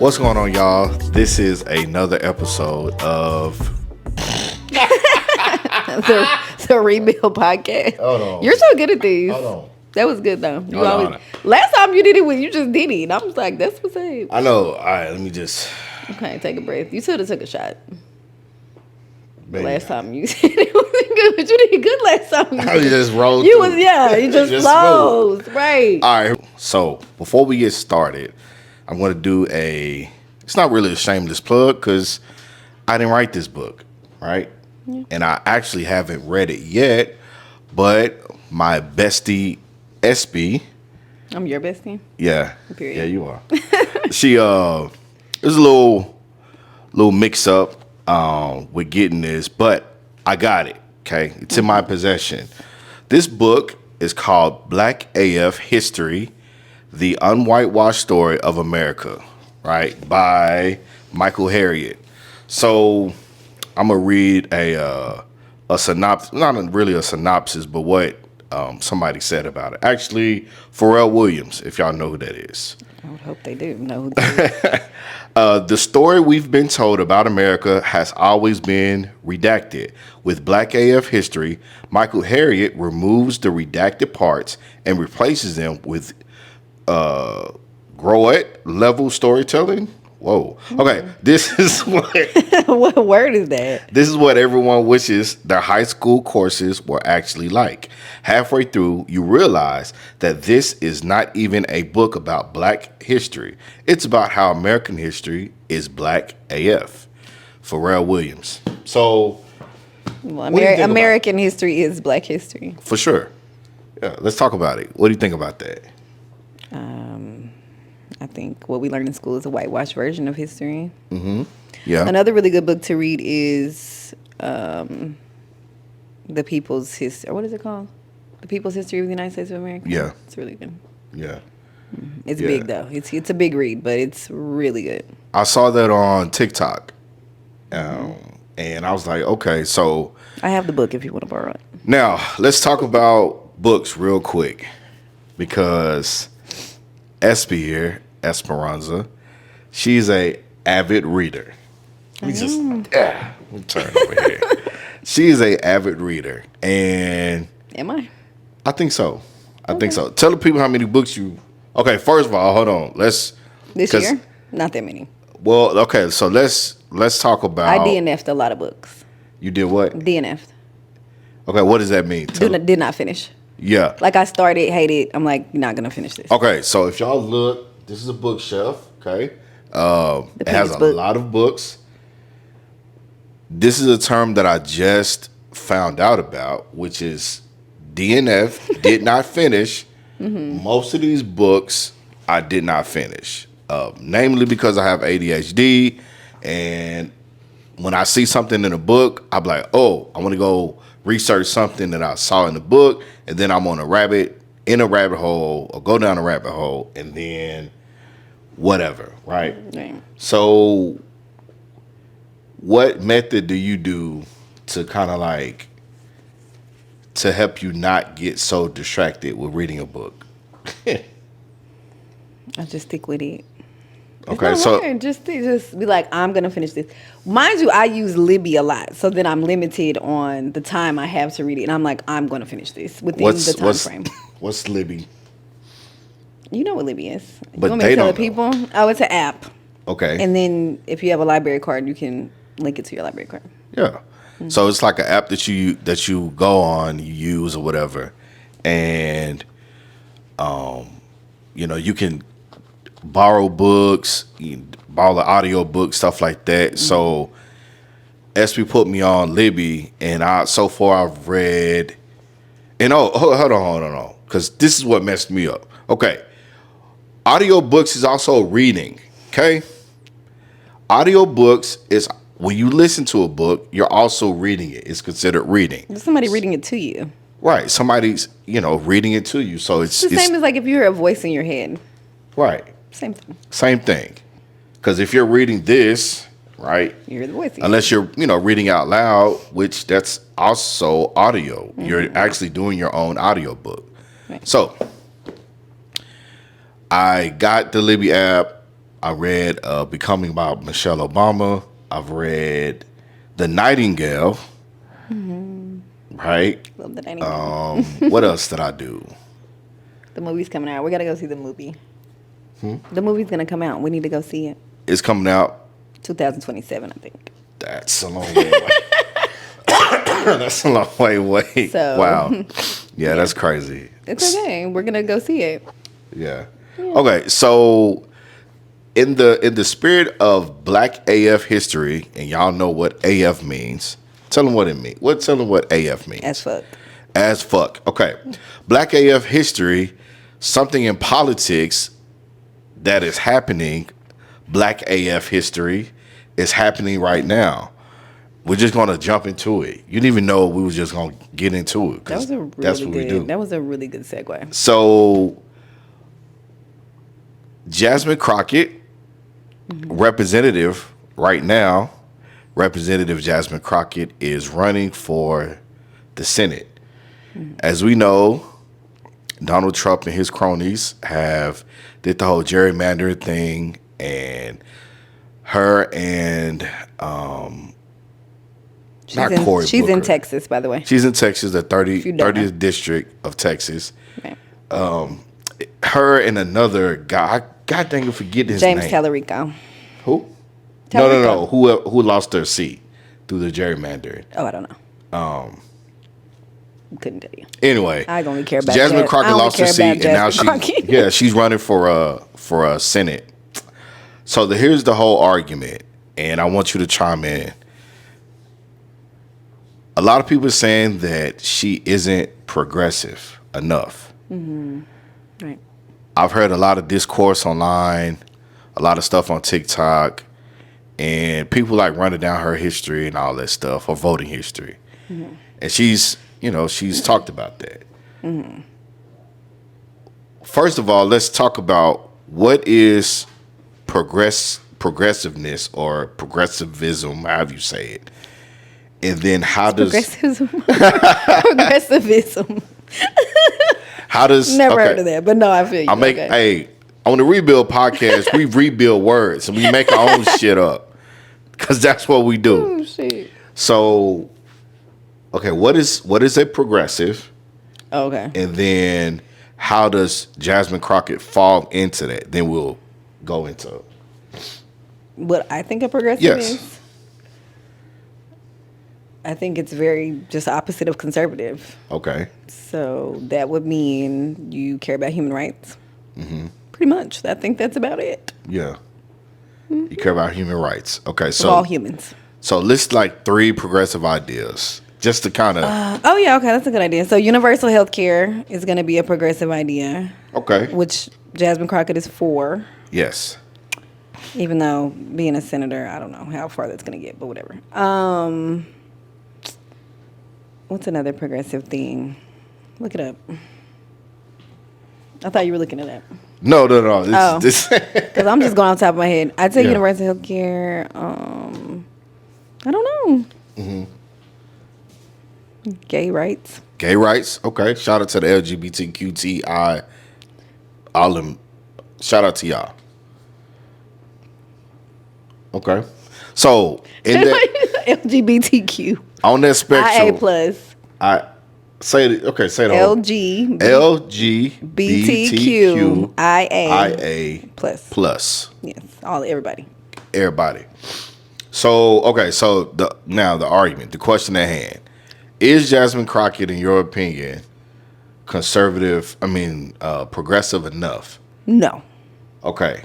What's going on, y'all? This is another episode of the Rebuild Podcast. Hold on. You're so good at these. Hold on. That was good though. You Hold always on. last time you did it when you just did it. And I was like, that's what's up. I know. All right, let me just. Okay, take a breath. You should have took a shot. Baby. Last time you said it wasn't good, but you did good last time. I just rolled. You through. was you just flows. Right. All right. So before we get started, I'm going to do it's not really a shameless plug because I didn't write this book, right? Yeah. And I actually haven't read it yet, but my bestie, SB. I'm your bestie? Yeah. Period. Yeah, you are. She, there's a little mix up with getting this, but I got it, okay? It's in my possession. This book is called Black AF History, The Unwhitewashed Story of America, right? By Michael Harriot. So I'm going to read a synopsis, not really a synopsis, but what somebody said about it. Actually, Pharrell Williams, if y'all know who that is. I would hope they do know who that is. The story we've been told about America has always been redacted. With Black AF History, Michael Harriot removes the redacted parts and replaces them with Crockett level storytelling. Whoa. Okay, this is what what word is that? This is what everyone wishes their high school courses were actually like. Halfway through, you realize that this is not even a book about Black history. It's about how American history is Black AF. Pharrell Williams. So, well, American history is Black history. For sure. Yeah, let's talk about it. What do you think about that? I think what we learned in school is a whitewashed version of history. Mm-hmm. Yeah. Another really good book to read is The People's History. What is it called? The People's History of the United States of America. Yeah. It's really good. Yeah. It's big though. It's a big read, but it's really good. I saw that on TikTok, and I was like, okay, so I have the book if you want to borrow it. Now let's talk about books real quick because Espy here, Esperanza, she's a avid reader. Let me turn over here. She's a avid reader, and am I? I think so. I think so. Tell the people how many books you. Okay, first of all, hold on. This year, not that many. Well, okay, so let's talk about. I DNF'd a lot of books. You did what? DNF'd. Okay, what does that mean? Did not finish. Yeah. Like I started, hated. I'm like, you're not gonna finish this. Okay, so if y'all look, this is a bookshelf. Okay, it has a lot of books. This is a term that I just found out about, which is DNF. Did not finish. Mm-hmm. Most of these books I did not finish, namely because I have ADHD, and when I see something in a book, I'm like, oh, I want to go research something that I saw in the book, and then I'm in a rabbit hole, or go down a rabbit hole, and then whatever, right? Right. So what method do you do to kind of like to help you not get so distracted with reading a book? I just stick with it. Okay, so just be like, I'm gonna finish this. Mind you, I use Libby a lot, so then I'm limited on the time I have to read it, and I'm like, I'm gonna finish this within the time frame. What's Libby? You know what Libby is. But you want me to tell the people? Oh, it's an app. Okay. And then if you have a library card, you can link it to your library card. Yeah. Mm-hmm. So it's like an app that you go on, you use or whatever, and you can borrow books, borrow the audio book, stuff like that. Mm-hmm. So SB put me on Libby, and so far I've read, and hold on, because this is what messed me up. Okay, audio books is also reading. Okay, audio books is when you listen to a book, you're also reading it. It's considered reading. There's somebody reading it to you. Right, somebody's reading it to you. So it's the same as like if you hear a voice in your head. Right. Same thing. Same thing. Because if you're reading this, right? You hear the voice. Unless you're, reading out loud, which that's also audio. Mm-hmm. You're actually doing your own audio book. Right. So I got the Libby app. I read Becoming about Michelle Obama. I've read The Nightingale. Right? Love The Nightingale. What else did I do? The movie's coming out. We got to go see the movie. The movie's going to come out. We need to go see it. It's coming out 2027, I think. That's a long way away. That's a long way away. So, wow. Yeah, that's crazy. It's okay. We're going to go see it. Yeah. Okay, so in the spirit of Black AF history, and y'all know what AF means, tell them what it means. Tell them what AF means. As fuck. As fuck. Okay. Black AF history, something in politics that is happening, Black AF history is happening right now. We're just going to jump into it. You didn't even know we were just going to get into it. That was a really good segue. So, Jasmine Crockett, representative right now, Representative Jasmine Crockett is running for the Senate. As we know, Donald Trump and his cronies have did the whole gerrymandering thing, and her and she's in Texas, by the way. She's in Texas, the 30th district of Texas. Right. Her and another guy, God dang it, forget his name. James Tallarico. Who? Tallarico. No. Who lost their seat through the gerrymandering? Oh, I don't know. Couldn't tell you. Anyway, I only care about Jasmine Crockett lost her seat, and now she's running for a Senate. So here's the whole argument, and I want you to chime in. A lot of people are saying that she isn't progressive enough. Right. I've heard a lot of discourse online, a lot of stuff on TikTok, and people like running down her history and all that stuff, her voting history. And she's talked about that. First of all, let's talk about what is progressiveness or progressivism, however you say it. And then how does progressivism? How does never heard of that, but no, I feel you. Hey, on the Rebuild podcast, we rebuild words and we make our own shit up because that's what we do. Oh shit. So, okay, what is a progressive? Okay. And then how does Jasmine Crockett fall into that? Then we'll go into what I think a progressive is. I think it's very just opposite of conservative. Okay. So that would mean you care about human rights. Pretty much. I think that's about it. Yeah. You care about human rights. Okay. So of all humans. So list like 3 progressive ideas just to kind of. Okay. That's a good idea. So universal health care is going to be a progressive idea. Okay. Which Jasmine Crockett is for. Yes. Even though being a senator, I don't know how far that's going to get, but whatever. What's another progressive thing? Look it up. I thought you were looking it up. No. This. Because I'm just going off the top of my head. I'd say universal health care. I don't know. Gay rights. Gay rights. Okay. Shout out to the LGBTQTI. All them. Shout out to y'all. Okay. So in that LGBTQ. On that spectrum. IA plus. Say it. Okay. Say it. LGBTQ IA plus. Yes. Everybody. So okay. So the argument, the question at hand, is Jasmine Crockett, in your opinion, progressive enough? No. Okay.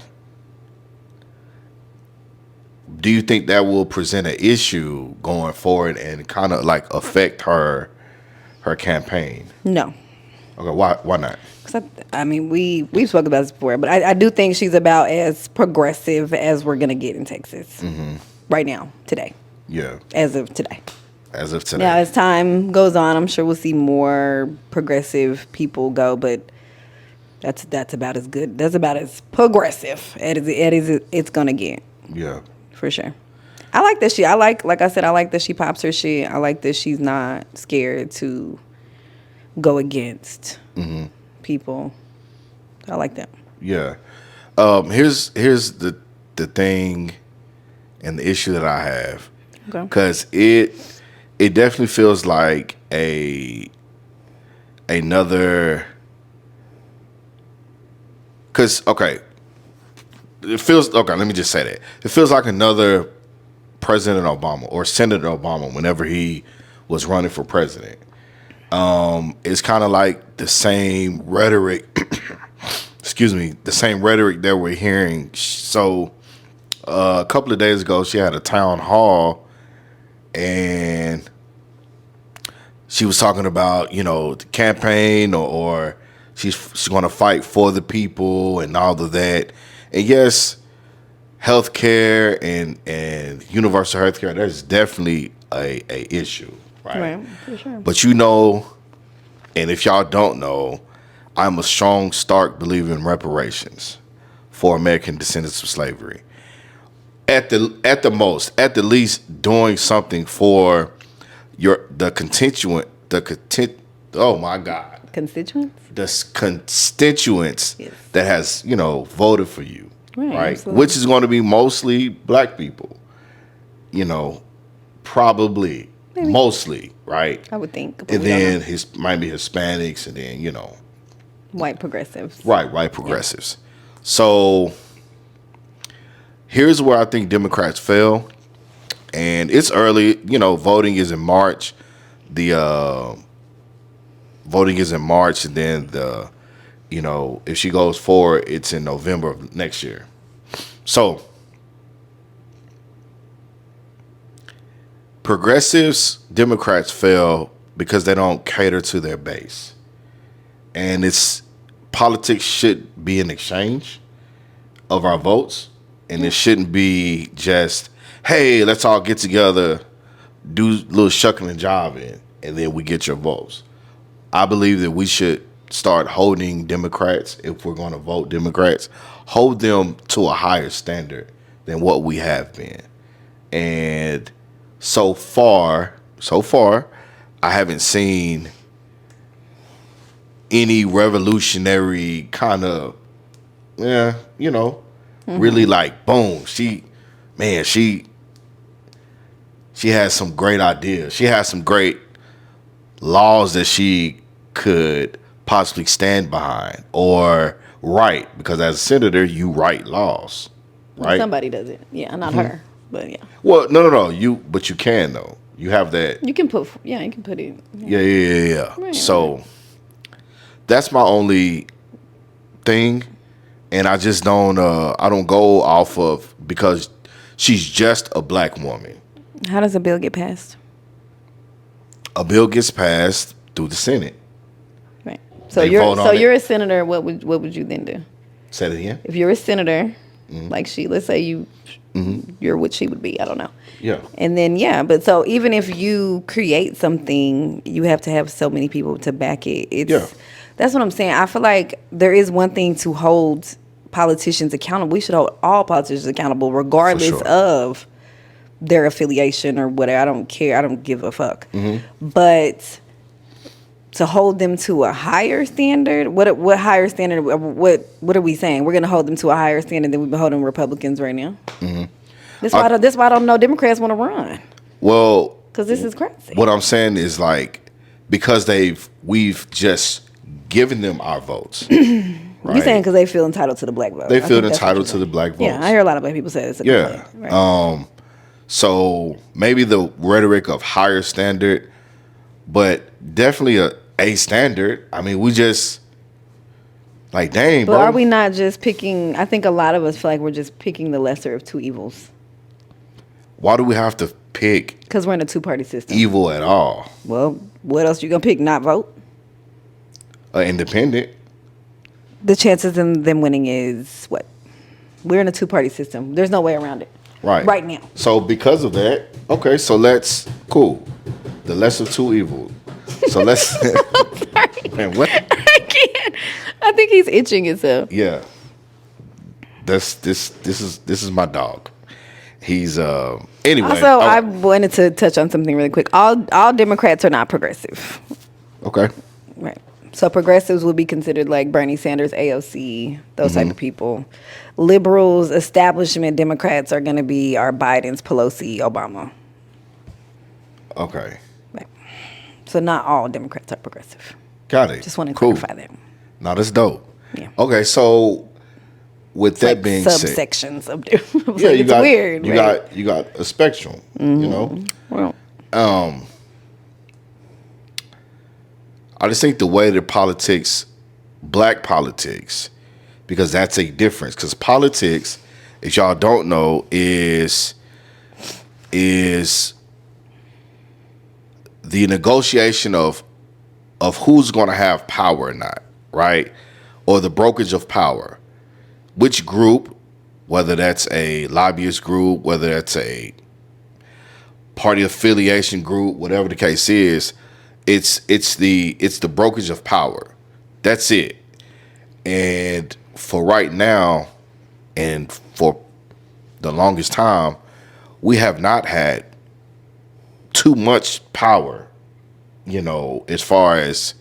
Do you think that will present an issue going forward and kind of like affect her campaign? No. Okay, why not? Because we've spoken about this before, but I do think she's about as progressive as we're gonna get in Texas right now, today. Yeah. As of today. Now, as time goes on, I'm sure we'll see more progressive people go, but that's about as good. That's about as progressive as it's gonna get. Yeah. For sure. I like that I like that she pops her shit. I like that she's not scared to go against people. I like that. Yeah. Here's the the thing and the issue that I have. Okay. Because it definitely feels like another. Because, okay. It feels, okay, let me just say that. It feels like another President Obama or Senator Obama whenever he was running for president. It's kind of like the same rhetoric, the same rhetoric that we're hearing. So a couple of days ago, she had a town hall and she was talking about, the campaign or she's going to fight for the people and all of that. And yes, healthcare and universal healthcare, there's definitely a issue, right? Right, for sure. But and if y'all don't know, I'm a strong, stark believer in reparations for American descendants of slavery. At the least, doing something for the constituents. The constituents yes. that has, voted for you, right? Absolutely. Which is going to be mostly black people, probably, maybe. Mostly, right? I would think. And then might be Hispanics and then, white progressives. Right, white progressives. Yeah. So here's where I think Democrats fail. And it's early, voting is in March. Voting is in March, and then if she goes forward, it's in November of next year. So progressives, Democrats fail because they don't cater to their base. And politics should be an exchange of our votes. And it shouldn't be just, hey, let's all get together, do a little shucking and jiving, and then we get your votes. I believe that we should start holding Democrats, if we're going to vote Democrats, hold them to a higher standard than what we have been. And so far, I haven't seen any revolutionary kind of, really like, boom, she has some great ideas. She has some great laws that she could possibly stand behind or write, because as a senator, you write laws, right? Somebody does it. Yeah, not her, but yeah. Well, no. But you can though. You have that. You can put it. Yeah. Right, so that's my only thing, and I just don't. I don't go off of because she's just a black woman. How does a bill get passed? A bill gets passed through the Senate. Right. So you're a senator. What would you then do? Say it again. If you're a senator, like she, let's say you're what she would be. I don't know. Yeah. And then but so even if you create something, you have to have so many people to back it. That's what I'm saying. I feel like there is one thing to hold politicians accountable. We should hold all politicians accountable, regardless of their affiliation or whatever. I don't care. I don't give a fuck. But to hold them to a higher standard, what higher standard? What are we saying? We're going to hold them to a higher standard than we've been holding Republicans right now. That's why I don't know Democrats want to run. Well, because this is crazy. What I'm saying is like because we've just given them our votes. Right? You're saying because they feel entitled to the black vote. They feel entitled to the black vote. Yeah, I hear a lot of black people say this. Yeah. Right. So maybe the rhetoric of higher standard, but definitely a standard. I mean, we just like, dang, but bro. Are we not just picking? I think a lot of us feel like we're just picking the lesser of two evils. Why do we have to pick? Because we're in a two-party system. Evil at all. Well, what else you gonna pick? Not vote? Independent. The chances of them winning is what? We're in a two-party system. There's no way around it. Right now. So because of that, okay, so cool. The lesser of two evils. So let's. Sorry. Man, what? I can't. I think he's itching himself. Yeah. This is my dog. He's anyway. Also, I wanted to touch on something really quick. All Democrats are not progressive. Okay. Right. So progressives would be considered like Bernie Sanders, AOC, those type of people. Liberals, establishment Democrats are going to be our Biden's, Pelosi, Obama. Okay. Right. So not all Democrats are progressive. Got it. Just want to clarify that. No, that's dope. Yeah. Okay, so with It's that like being said, subsections of different. yeah, It's weird. You got a spectrum. You know. Well, I just think the way that black politics, because that's a difference. Because politics, if y'all don't know, is the negotiation of who's going to have power or not, right? Or the brokerage of power. Which group, whether that's a lobbyist group, whether that's a party affiliation group, whatever the case is, it's the brokerage of power. That's it. And for right now, and for the longest time, we have not had too much power, as far as...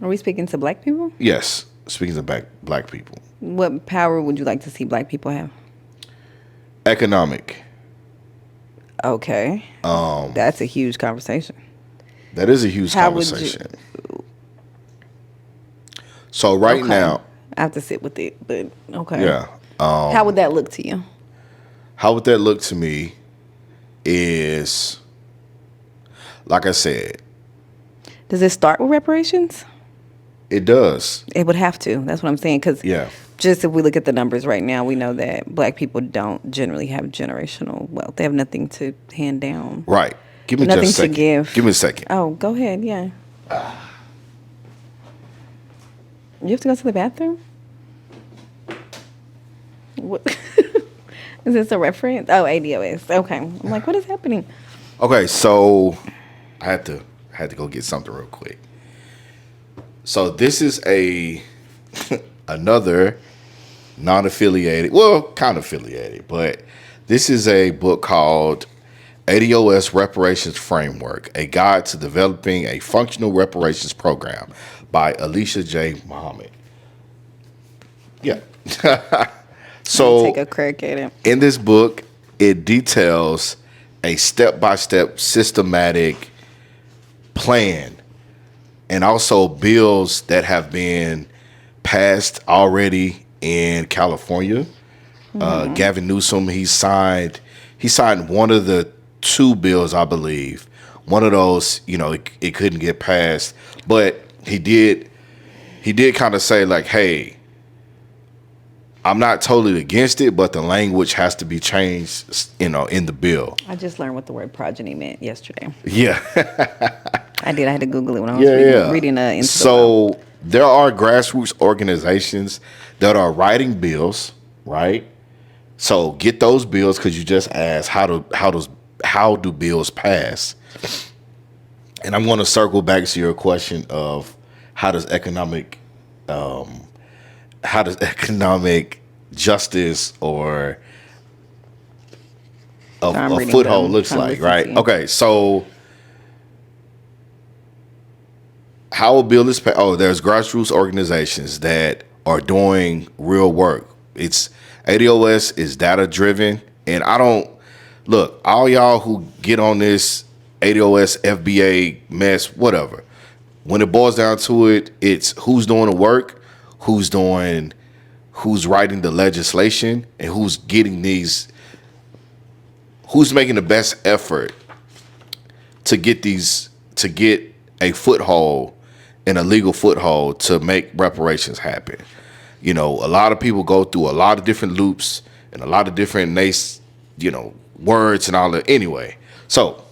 Are we speaking to black people? Yes, speaking to black people. What power would you like to see black people have? Economic. Okay. That's a huge conversation. That is a huge conversation. So right now... I have to sit with it, but okay. Yeah. How would that look to you? How would that look to me is, like I said... Does it start with reparations? It does. It would have to. That's what I'm saying. Because just if we look at the numbers right now, we know that black people don't generally have generational wealth. They have nothing to hand down. Right. Give me nothing just a second. to give. Give me a second. Oh, go ahead. Yeah. You have to go to the bathroom? What? Is this a reference? Oh, ADOS. Okay. I'm like, what is happening? Okay, so I had to go get something real quick. So this is another non-affiliated, well, kind of affiliated, but this is a book called ADOS Reparations Framework, a guide to developing a functional reparations program by Alicia J. Muhammad. Yeah. So take a crack at it. In this book, it details a step-by-step systematic plan and also bills that have been passed already in California. Gavin Newsom, he signed one of the two bills, I believe. One of those, it couldn't get passed, but he did kind of say like, hey, I'm not totally against it, but the language has to be changed, in the bill. I just learned what the word progeny meant yesterday. Yeah. I did. I had to Google it when I was reading into So there are grassroots organizations that are writing bills, right? So get those bills, because you just asked how do bills pass? And I'm going to circle back to your question of how does economic justice or a foothold looks like, right? Okay, so how a bill is passed. Oh, there's grassroots organizations that are doing real work. It's ADOS is data driven, and I don't look, all y'all who get on this ADOS FBA mess, whatever. When it boils down to it, it's who's doing the work, who's writing the legislation, and who's making the best effort to get a foothold and a legal foothold to make reparations happen. A lot of people go through a lot of different loops and a lot of different words and all that. Anyway, so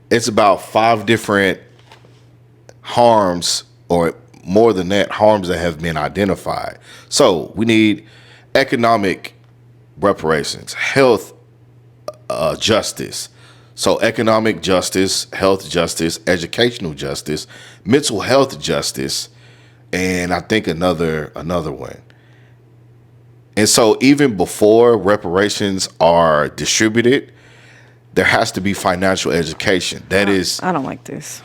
it's about 5 different harms, or more than that, harms that have been identified. So we need economic reparations, health justice. So economic justice, health justice, educational justice, mental health justice, and I think another one. And so even before reparations are distributed, there has to be financial education. I don't like this.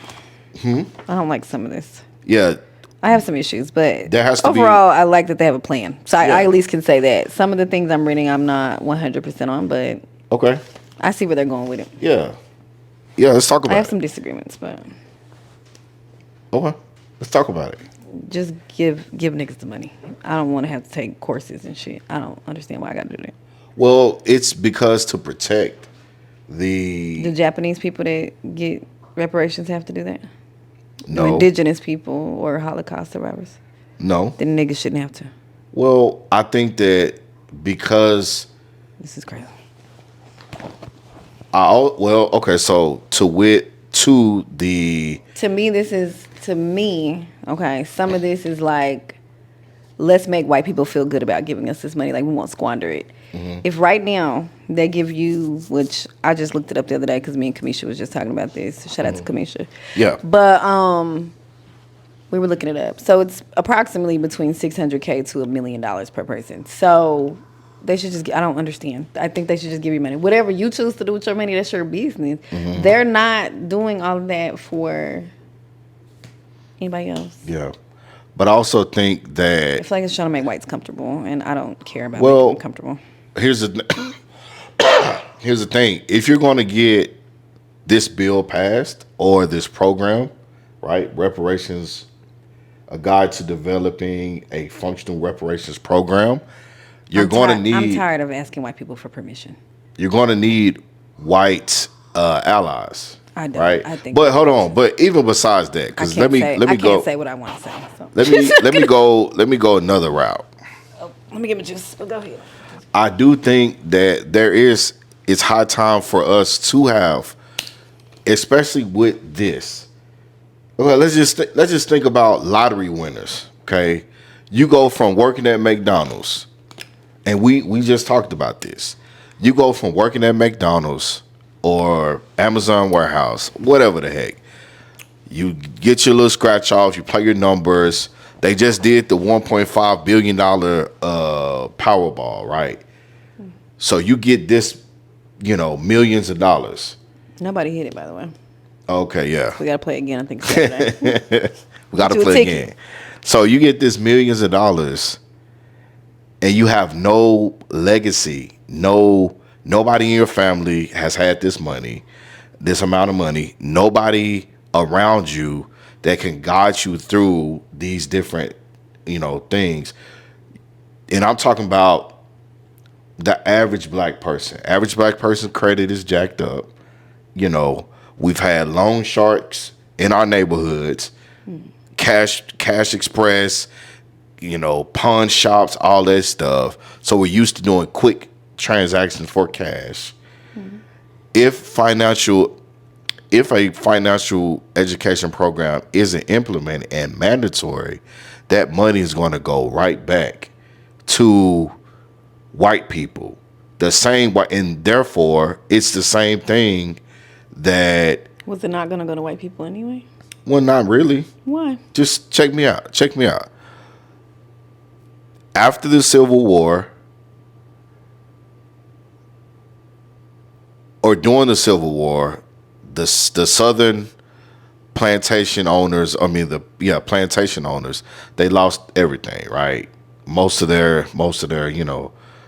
I don't like some of this. Yeah. I have some issues, but There has to overall, I like that they have a plan. So Yeah. I at least can say that. Some of the things I'm reading, I'm not 100% on, but Okay. I see where they're going with it. Yeah. Yeah, let's talk about it. I have some disagreements, but Okay. Let's talk about it. just give niggas the money. I don't want to have to take courses and shit. I don't understand why I got to do that. Well, it's because to protect the Japanese people that get reparations have to do that? no, Indigenous people or Holocaust survivors? no. Then niggas shouldn't have to. Well, I think that because This is crazy. okay. So to the To me, okay, some of this is like, let's make white people feel good about giving us this money. Like, we won't squander it. Mm-hmm. If right now they give you, which I just looked it up the other day because me and Kamisha was just talking about this. Shout out to Kamisha. Yeah. But we were looking it up. So it's approximately between $600K to $1 million per person. So they should just, I don't understand. I think they should just give you money. Whatever you choose to do with your money, that's your business. Mm-hmm. They're not doing all of that for anybody else. Yeah. But I also think that I feel like it's trying to make whites comfortable, and I don't care about making them comfortable. Here's the thing. If you're going to get this bill passed or this program, right, reparations, a guide to developing a functional reparations program, I'm tired of asking white people for permission. You're going to need white allies. I don't. Right? I think. But hold on. But even besides that, because let me go. I can't say what I want to say. So. Let me go another route. Oh, let me get my juice. But go ahead. I do think that it's high time for us to have, especially with this. Okay, let's just think about lottery winners. Okay, you go from working at McDonald's, and we just talked about this. You go from working at McDonald's or Amazon warehouse, whatever the heck. You get your little scratch off. You play your numbers. They just did the $1.5 billion Powerball, right? So you get this, millions of dollars. Nobody hit it, by the way. Okay, yeah. We got to play again, I think, Saturday. We got to play again. So you get this millions of dollars, and you have no legacy. Nobody in your family has had this money, this amount of money. Nobody around you that can guide you through these different, things. And I'm talking about the average black person. Average black person credit is jacked up. We've had loan sharks in our neighborhoods, cash express, pawn shops, all that stuff. So we're used to doing quick transactions for cash. If a financial education program isn't implemented and mandatory, that money is going to go right back to white people. And therefore, it's the same thing that... Was it not going to go to white people anyway? Well, not really. Why? Just check me out. After the Civil War, or during the Civil War, the southern plantation owners, plantation owners, they lost everything, right? Most of their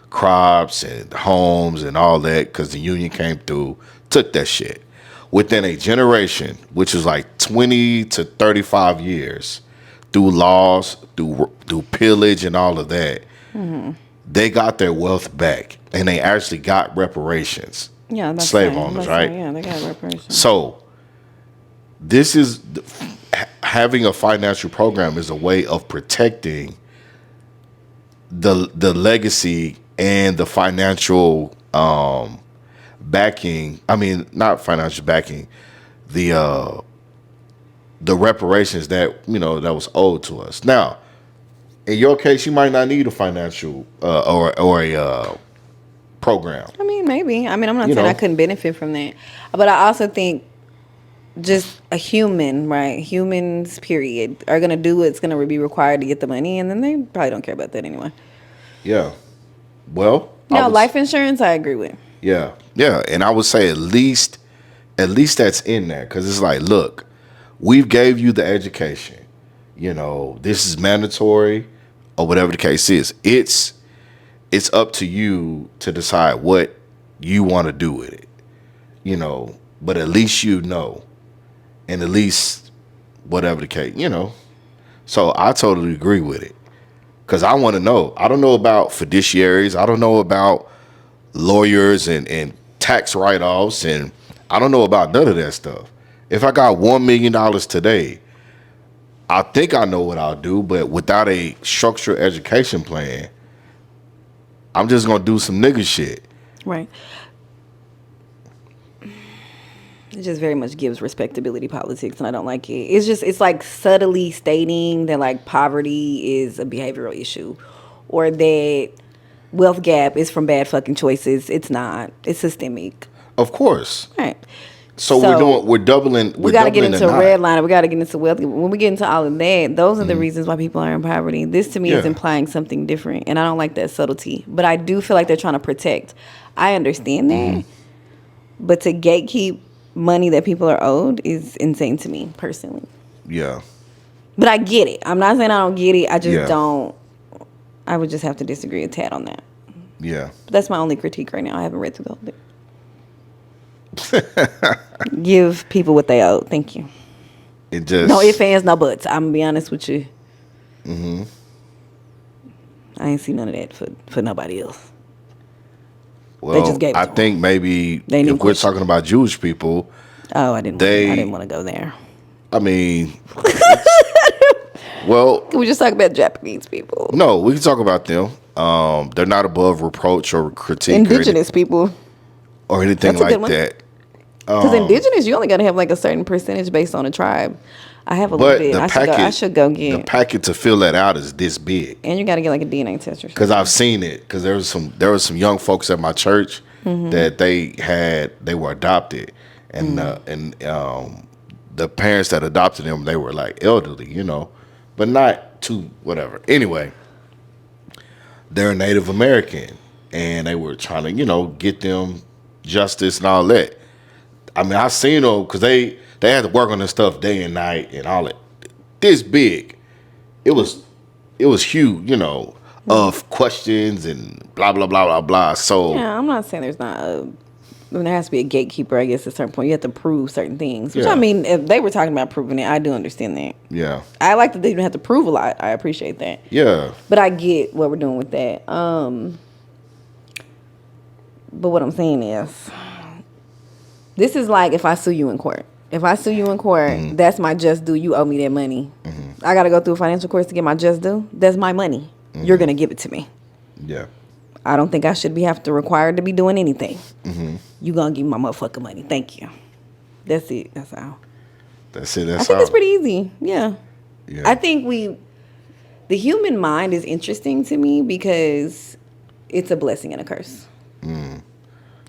crops and homes and all that, because the Union came through, took that shit. Within a generation, which is like 20 to 35 years, through laws, through pillage and all of that, they got their wealth back, and they actually got reparations. Yeah, that's slave owners, right? Yeah, they got reparations. So, this is having a financial program is a way of protecting the legacy and the financial backing. I mean, not financial backing, the reparations that that was owed to us. Now, in your case, you might not need a financial or a program. I mean, maybe. I mean, I'm not saying I couldn't benefit from that, but I also think just a human, right? Humans, period, are gonna do what's gonna be required to get the money, and then they probably don't care about that anyway. Yeah. Well, life insurance, I agree with. Yeah, and I would say at least that's in there, because it's like, look, we've gave you the education. This is mandatory or whatever the case is. It's up to you to decide what you want to do with it. But at least and at least whatever the case, So I totally agree with it. Because I want to know. I don't know about fiduciaries. I don't know about lawyers and tax write-offs. And I don't know about none of that stuff. If I got $1 million today, I think I know what I'll do. But without a structured education plan, I'm just going to do some nigga shit. Right. It just very much gives respectability politics, and I don't like it. It's like subtly stating that like poverty is a behavioral issue, or that wealth gap is from bad fucking choices. It's not. It's systemic. Of course. Right. So we're doubling. We got to get into redlining. We got to get into wealth. When we get into all of that, those are the reasons why people are in poverty. This to me is implying something different, and I don't like that subtlety. But I do feel like they're trying to protect. I understand that, but to gatekeep money that people are owed is insane to me personally. Yeah. But I get it. I'm not saying I don't get it. I just don't. I would just have to disagree a tad on that. Yeah. But that's my only critique right now. I haven't read through the whole thing. Give people what they owe. Thank you. It just no ifs, ands, no buts. I'm gonna be honest with you. I ain't see none of that for nobody else. Well, they just gave it I to think them. maybe if we're talking about Jewish people. Oh, I didn't want to go there. I mean, well, can we just talk about Japanese people? No, we can talk about them. They're not above reproach or critique. Indigenous people. Or anything like that. Because indigenous, you only got to have like a certain percentage based on a tribe. I have a little bit. I should go get the packet to fill that out is this big, and you got to get like a DNA test or something. Because I've seen it. Because there was some young folks at my church that they were adopted, and the parents that adopted them, they were like elderly, but not too whatever. Anyway, they're Native American, and they were trying to get them justice and all that. I mean, I've seen them because they had to work on this stuff day and night and all that. This big, it was huge, of questions and blah blah blah blah blah. So yeah, I'm not saying there's not there has to be a gatekeeper. I guess at a certain point you have to prove certain things. Which I mean, if they were talking about proving it, I do understand that. Yeah, I like that they don't have to prove a lot. I appreciate that. Yeah, but I get what we're doing with that. But what I'm saying is, this is like if I sue you in court. If I sue you in court, that's my just due. You owe me that money. I got to go through a financial course to get my just due. That's my money. You're going to give it to me. Yeah. I don't think I should have to required to be doing anything. You going to give me my motherfucking money. Thank you. That's it. That's all. That's it. I think it's pretty easy. Yeah. I think the human mind is interesting to me because it's a blessing and a curse.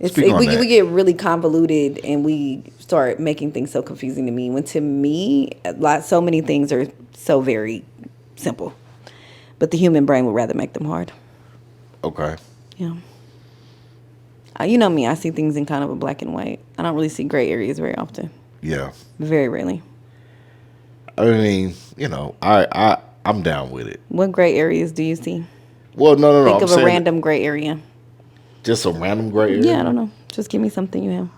We get really convoluted and we start making things so confusing to me. When to me, so many things are so very simple, but the human brain would rather make them hard. Okay. Yeah. You know me, I see things in kind of a black and white. I don't really see gray areas very often. Yeah. Very rarely. I mean, I'm down with it. What gray areas do you see? Well, no. Think of a random gray area. Just a random gray area? Yeah, I don't know. Just give me something you have.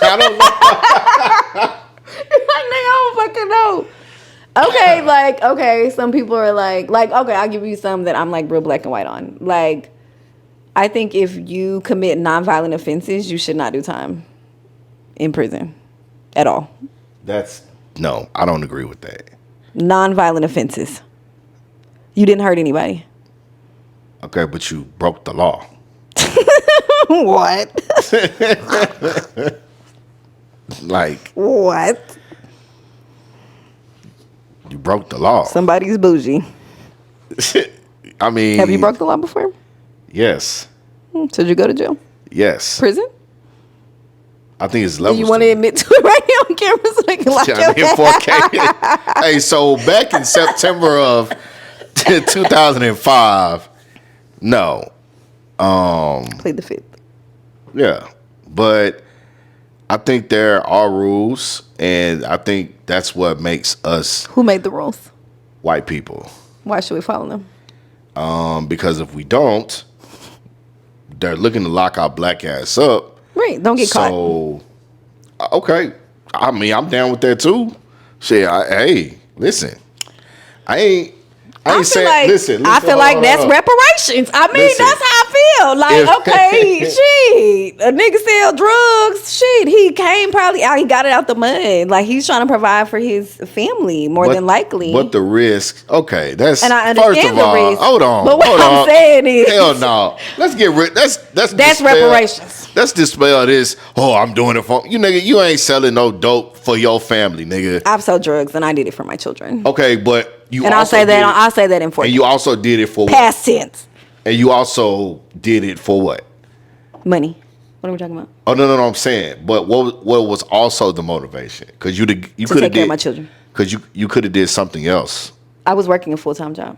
I don't know. I don't fucking know. Okay, some people are like, okay, I'll give you some that I'm like real black and white on. Like, I think if you commit nonviolent offenses, you should not do time in prison at all. No, I don't agree with that. Nonviolent offenses. You didn't hurt anybody. Okay, but you broke the law. What? Like what? You broke the law. Somebody's bougie. I mean, have you broke the law before? Yes. Did you go to jail? Yes. Prison? I think it's levels. You want to admit to it right now on camera so they can lock your ass? Hey, so back in September of 2005, no. Plead the fifth. Yeah, but I think there are rules, and I think that's what makes us Who made the rules? white people. Why should we follow them? Because if we don't, they're looking to lock our black ass up. Right. Don't get caught. So, okay. I mean, I'm down with that too. Shit, hey, listen. I ain't saying. Like, listen. I feel like that's reparations. I mean, that's how I feel. Like, okay, shit, a nigga sell drugs. Shit, he came probably out. He got it out the mud. Like, he's trying to provide for his family more than likely. But the risk, okay, that's and I understand first of all. the risk. Hold on. But what I'm saying is, hell no. Let's get rid. That's reparations. Let's dispel this. Oh, I'm doing it for you, nigga. You ain't selling no dope for your family, nigga. I've sold drugs and I did it for my children. Okay, but. I'll say that in 40. And you also did it for past tense. And you also did it for what? Money. What are we talking about? Oh no, I'm saying. But what was also the motivation? Because you could have take care of my children. Because you could have did something else. I was working a full-time job.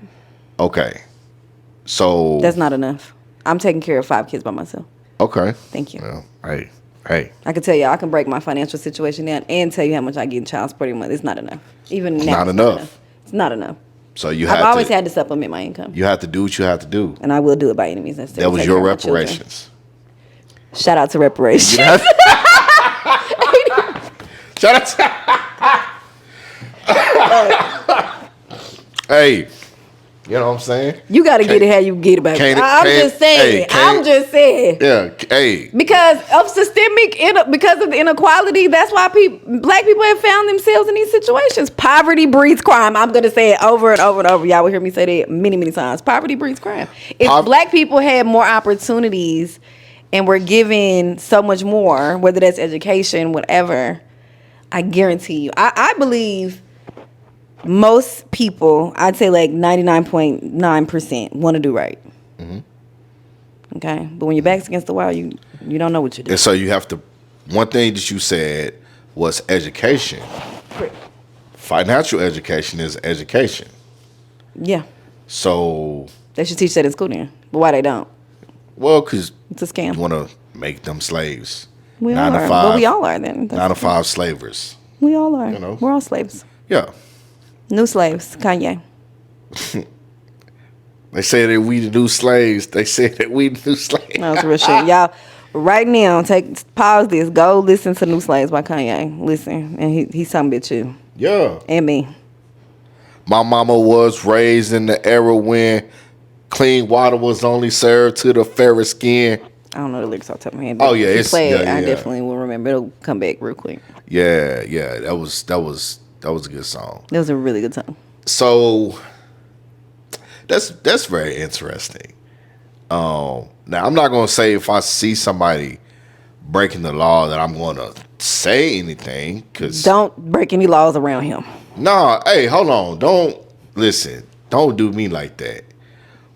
Okay, so that's not enough. I'm taking care of 5 kids by myself. Okay. Thank you. Well, hey. I can tell you, I can break my financial situation down and tell you how much I get in child support a month. It's not enough. Even now, not enough. It's not enough. So I've always had to supplement my income. You have to do what you have to do. And I will do it by any means necessary. That was your reparations. Shout out to reparations. Shout out to Hey, you know what I'm saying? You got to get it how you get it back. I'm just saying. Yeah, hey. Because of because of the inequality, that's why black people have found themselves in these situations. Poverty breeds crime. I'm going to say it over and over and over. Y'all will hear me say that many, many times. Poverty breeds crime. If black people had more opportunities and were given so much more, whether that's education, whatever, I guarantee you. I believe most people, I'd say like 99.9% want to do right. Mm-hmm. Okay? But when your back's against the wall, you don't know what you're doing. And so you have to, one thing that you said was education. Correct. Financial education is education. Yeah. So. They should teach that in school then. But why they don't? Well, because it's a scam. You want to make them slaves. We all are. But we all are then. 9 to 5 slavers. We all are. You know? We're all slaves. Yeah. New slaves. Kanye. They say that we the new slaves. They say that we the new slaves. That's real shit. Y'all, right now, pause this. Go listen to New Slaves by Kanye. Listen. And he's something about you. Yeah. And me. My mama was raised in the era when clean water was only served to the fairest skin. I don't know the lyrics off the top of my head. Oh yeah, it's play it. I definitely will remember. It'll come back real quick. Yeah. That was a good song. That was a really good song. So that's very interesting. Now I'm not gonna say if I see somebody breaking the law that I'm gonna say anything, because don't break any laws around him. Nah, hey, hold on. Don't do me like that.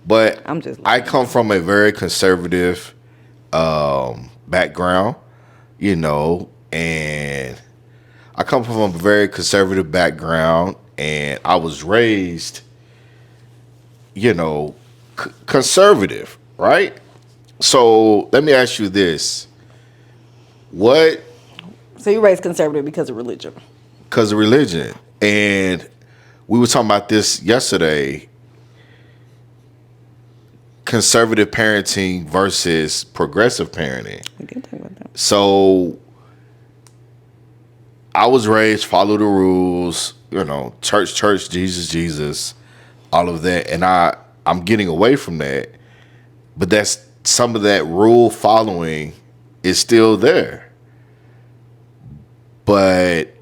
But I come from a very conservative background, and I come from a very conservative background, and I was raised, conservative, right? So let me ask you this. So you raised conservative because of religion? Because of religion. And we were talking about this yesterday. Conservative parenting versus progressive parenting. We did talk about that. So I was raised, follow the rules, church, Jesus, all of that. And I'm getting away from that. But that's some of that rule following is still there. But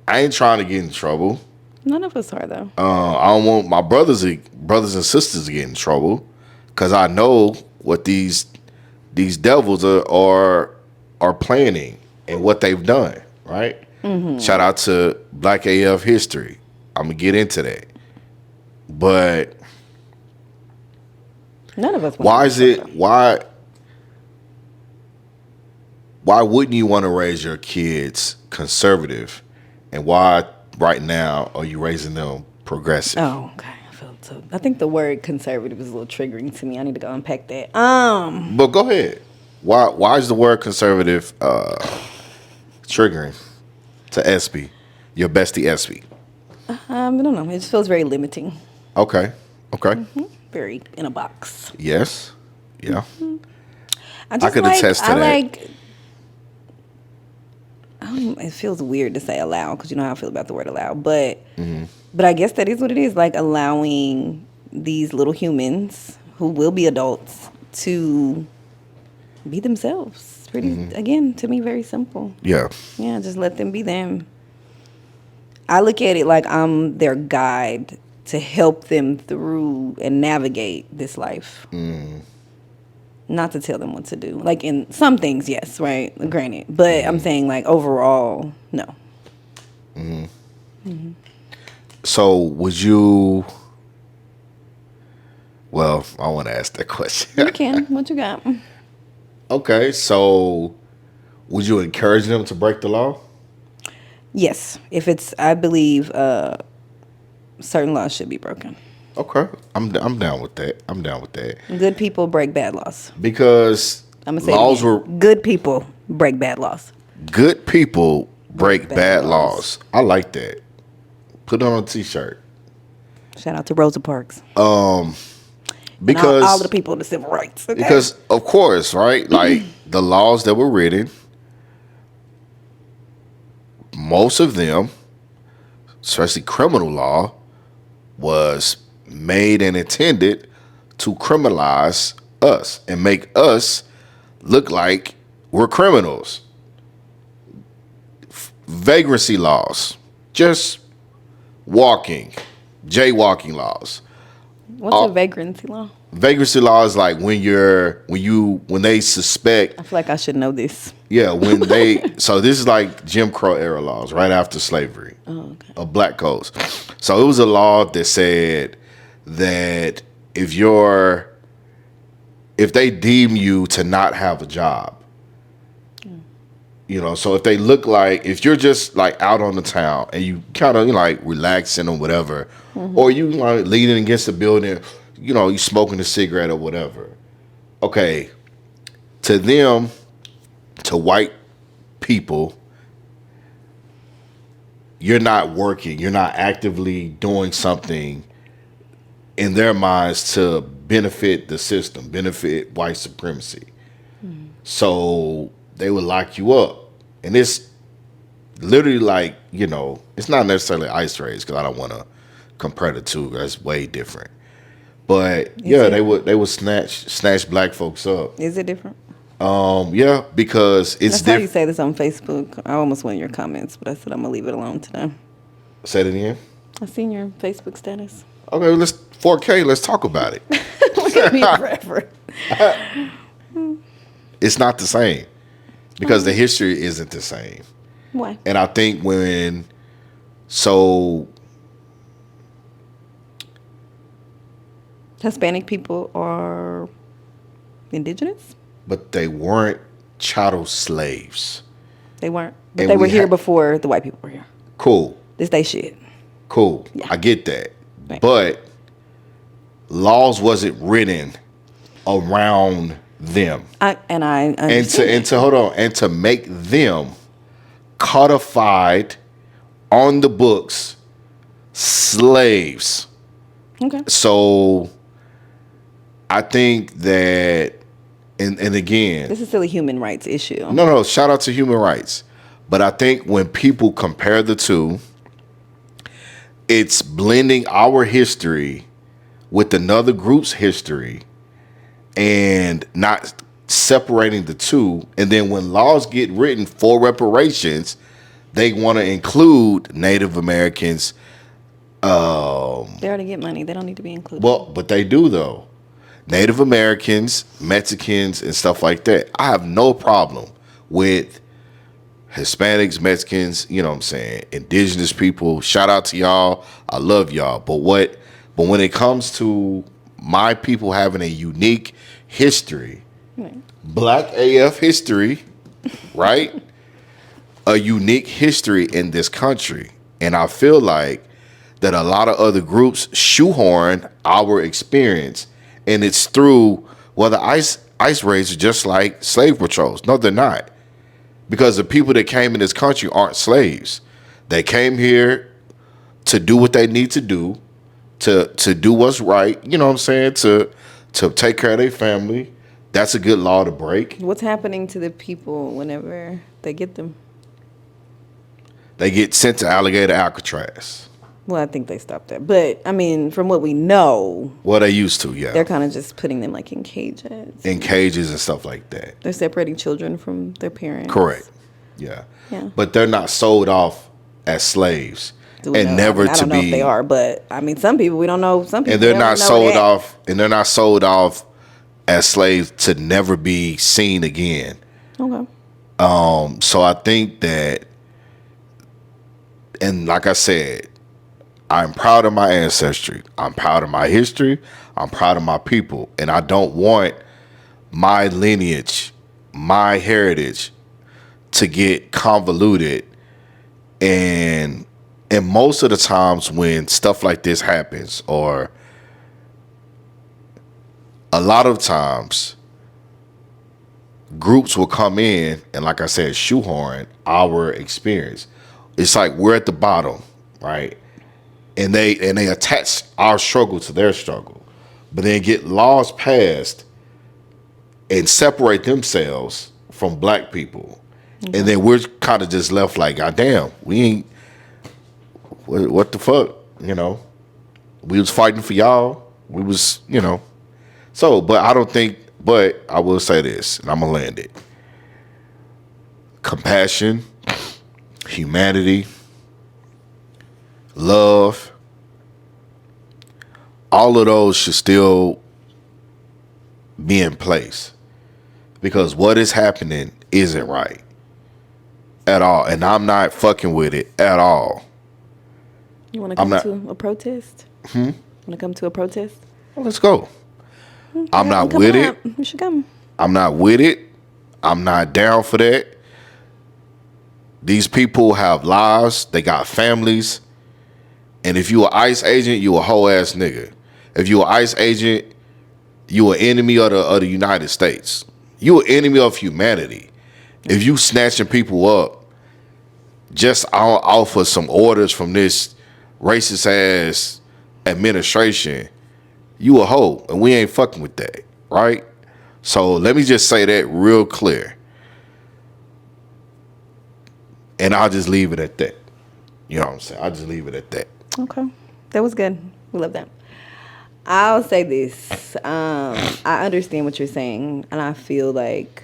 I ain't trying to get in trouble. None of us are, though. I don't want my brothers and sisters to get in trouble, because I know what these devils are planning and what they've done, right? Mm-hmm. Shout out to Black AF history. I'm gonna get into that, but none of us. Why wouldn't you want to raise your kids conservative, and why right now are you raising them progressive? Oh, okay. I think the word conservative is a little triggering to me. I need to go unpack that. But go ahead. Why is the word conservative triggering to Espy, your bestie Espy? I don't know. It just feels very limiting. Okay. Very in a box. Yes. Yeah. I could attest to that. It feels weird to say allow because you know how I feel about the word allow, but I guess that is what it is, like allowing these little humans who will be adults to be themselves. Pretty again, to me, very simple. Yeah. Yeah, just let them be them. I look at it like I'm their guide to help them through and navigate this life. Not to tell them what to do. Like in some things, yes, right? Granted. But I'm saying like overall, no. So would you... Well, I want to ask that question. You can. What you got? Okay, so would you encourage them to break the law? Yes. If it's, I believe certain laws should be broken. Okay, I'm down with that. Good people break bad laws. Because I'm gonna say laws were... good people break bad laws. Good people break bad laws. I like that. Put it on a t-shirt. Shout out to Rosa Parks. Because all the people in the civil rights. Okay? Because of course, right? Like the laws that were written, most of them, especially criminal law, was made and intended to criminalize us and make us look like we're criminals. Vagrancy laws, just walking, jaywalking laws. What's a vagrancy law? Vagrancy law is like when they suspect. I feel like I should know this. Yeah, so this is like Jim Crow era laws, right after slavery. Oh, okay. Of black codes. So it was a law that said that if they deem you to not have a job, so if they look like, if you're just like out on the town and you kind of like relaxing or whatever, or you like leaning against the building, you smoking a cigarette or whatever. Okay, to them, to white people, you're not working, you're not actively doing something in their minds to benefit the system, benefit white supremacy. So they would lock you up. And it's literally like, it's not necessarily ice raids because I don't want to compare the two. That's way different. But they would snatch black folks up. Is it different? Yeah, because it's different. That's how you say this on Facebook. I almost went in your comments, but I said I'm gonna leave it alone today. Say it again. I seen your Facebook status. Okay, let's 4K. Let's talk about it. Look at me forever. It's not the same because the history isn't the same. Why? And I think Hispanic people are indigenous? But they weren't chattel slaves. They weren't. But they were here before the white people were here. Cool. This they shit. Cool. Yeah. I get that. Right. But laws wasn't written around them. I understand. And to make them codified on the books slaves. Okay. So I think that, and again, this is still a human rights issue. No, shout out to human rights. But I think when people compare the two, it's blending our history with another group's history and not separating the two. And then when laws get written for reparations, they want to include Native Americans. They already get money. They don't need to be included. Well, but they do though. Native Americans, Mexicans, and stuff like that. I have no problem with Hispanics, Mexicans, you know what I'm saying, indigenous people. Shout out to y'all. I love y'all. But when it comes to my people having a unique history, Black AF history, right? A unique history in this country. And I feel like that a lot of other groups shoehorn our experience. And it's through, the ICE raids are just like slave patrols. No, they're not. Because the people that came in this country aren't slaves. They came here to do what they need to do, to do what's right. You know what I'm saying? To take care of their family. That's a good law to break. What's happening to the people whenever they get them? They get sent to Alligator Alcatraz. Well, I think they stopped that. But, I mean, from what we know... Well, they used to, yeah. They're kind of just putting them, like, in cages. In cages and stuff like that. They're separating children from their parents. Correct. Yeah. But they're not sold off as slaves. And never to be... I don't know if they are, but, I mean, some people, we don't know. Some people and they're not sold off. And they're not sold off as slaves to never be seen again. Okay. So I think that... And like I said... I'm proud of my ancestry. I'm proud of my history. I'm proud of my people. And I don't want my lineage, my heritage to get convoluted. And most of the times when stuff like this happens, or a lot of times groups will come in and, like I said, shoehorn our experience. It's like we're at the bottom, right? And they attach our struggle to their struggle, but then get laws passed and separate themselves from black people. Okay. And then we're kind of just left like, God damn, we ain't, what the fuck, you know? We was fighting for y'all. We was, you know. So, but I will say this, and I'm going to land it. Compassion, humanity, love, all of those should still be in place, because what is happening isn't right at all, and I'm not fucking with it at all. You want to come to a protest? Want to come to a protest? Well, let's go. I'm not with it. You should come. I'm not with it. I'm not down for that. These people have lives. They got families. And if you an ICE agent, you a whole ass nigga. If you an ICE agent, you an enemy of the United States. You an enemy of humanity. If you snatching people up just off of some orders from this racist ass administration, you a hoe, and we ain't fucking with that, right? So let me just say that real clear. And I'll just leave it at that. You know what I'm saying? I'll just leave it at that. Okay. That was good. We love that. I'll say this. I understand what you're saying, and I feel like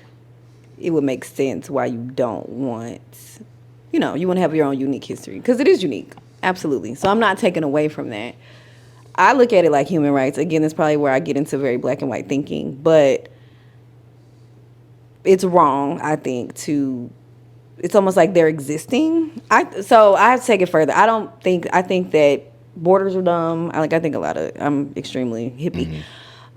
it would make sense why you don't want, you want to have your own unique history, because it is unique. Absolutely. So I'm not taking away from that. I look at it like human rights. Again, that's probably where I get into very black and white thinking, but it's wrong, I think, it's almost like they're existing. So I have to take it further. I think that borders are dumb. I'm extremely hippie.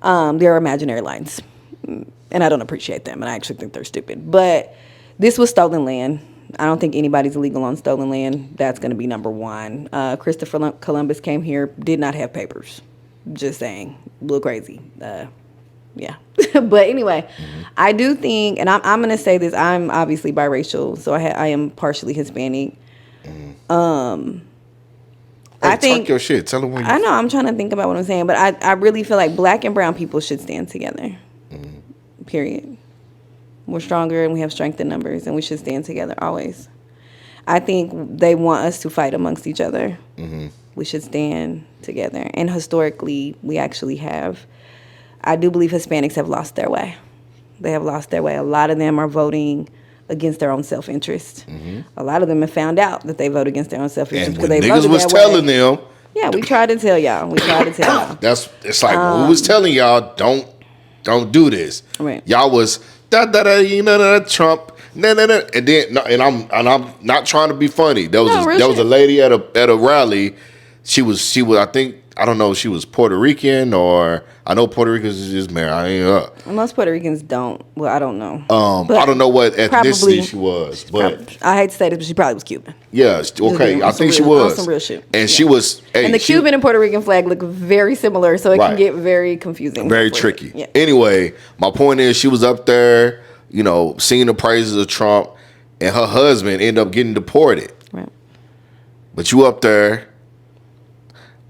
Mm-hmm. They're imaginary lines, and I don't appreciate them, and I actually think they're stupid. But this was stolen land. I don't think anybody's illegal on stolen land. That's going to be number one. Christopher Columbus came here, did not have papers. Just saying. A little crazy. Yeah. But anyway, I do think, and I'm going to say this, I'm obviously biracial, so I am partially Hispanic. I think, talk your shit. Tell them when I know, I'm trying to think about what I'm saying, but I really feel like black and brown people should stand together. Period. We're stronger and we have strength in numbers, and we should stand together always. I think they want us to fight amongst each other. We should stand together. And historically, we actually have. I do believe Hispanics have lost their way. They have lost their way. A lot of them are voting against their own self-interest. A lot of them have found out that they vote against their own self-interest because they voted was telling them. Yeah, we tried to tell y'all. It's like who was telling y'all don't do this. Right. Y'all was Trump. And then and I'm not trying to be funny. There was a lady at a rally. She was I think, I don't know if she was Puerto Rican, or I know Puerto Ricans is just married. I ain't Most Puerto Ricans don't. Well, I don't know. I don't know what ethnicity she was, but I hate to say this, but she probably was Cuban. Yeah, okay. I think she was. Some real shit. And she was. Hey, and the Cuban and Puerto Rican flag look very similar, so it can get very confusing. Very tricky. Anyway, my point is, she was up there, singing the praises of Trump, and her husband end up getting deported. Right. But you up there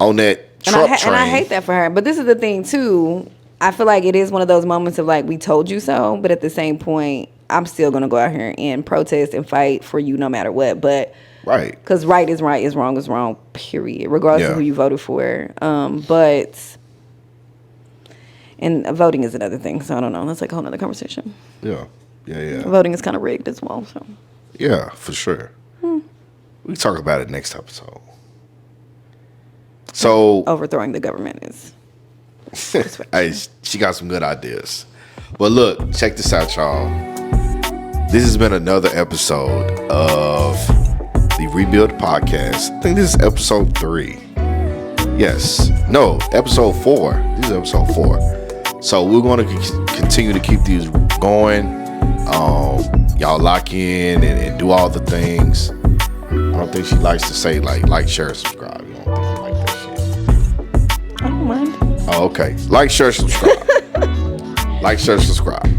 on that truck train. And I hate that for her. But this is the thing, too. I feel like it is one of those moments of, like, we told you so. But at the same point, I'm still going to go out here and protest and fight for you no matter what. But right. Because right is right, is wrong, period. Regardless of who you voted for. And voting is another thing. So I don't know. That's like a whole other conversation. Yeah. Voting is kind of rigged as well. So. Yeah, for sure. We can talk about it next episode. So overthrowing the government is. Hey, she got some good ideas. But look, check this out, y'all. This has been another episode of the Rebuild Podcast. I think this is episode 3. Yes. No, episode 4. This is episode 4. So we're going to continue to keep these going. Y'all lock in and do all the things. I don't think she likes to say like, share, subscribe. You don't think she like that shit. I don't mind. Oh, okay. Like, share, subscribe. Like, share, subscribe.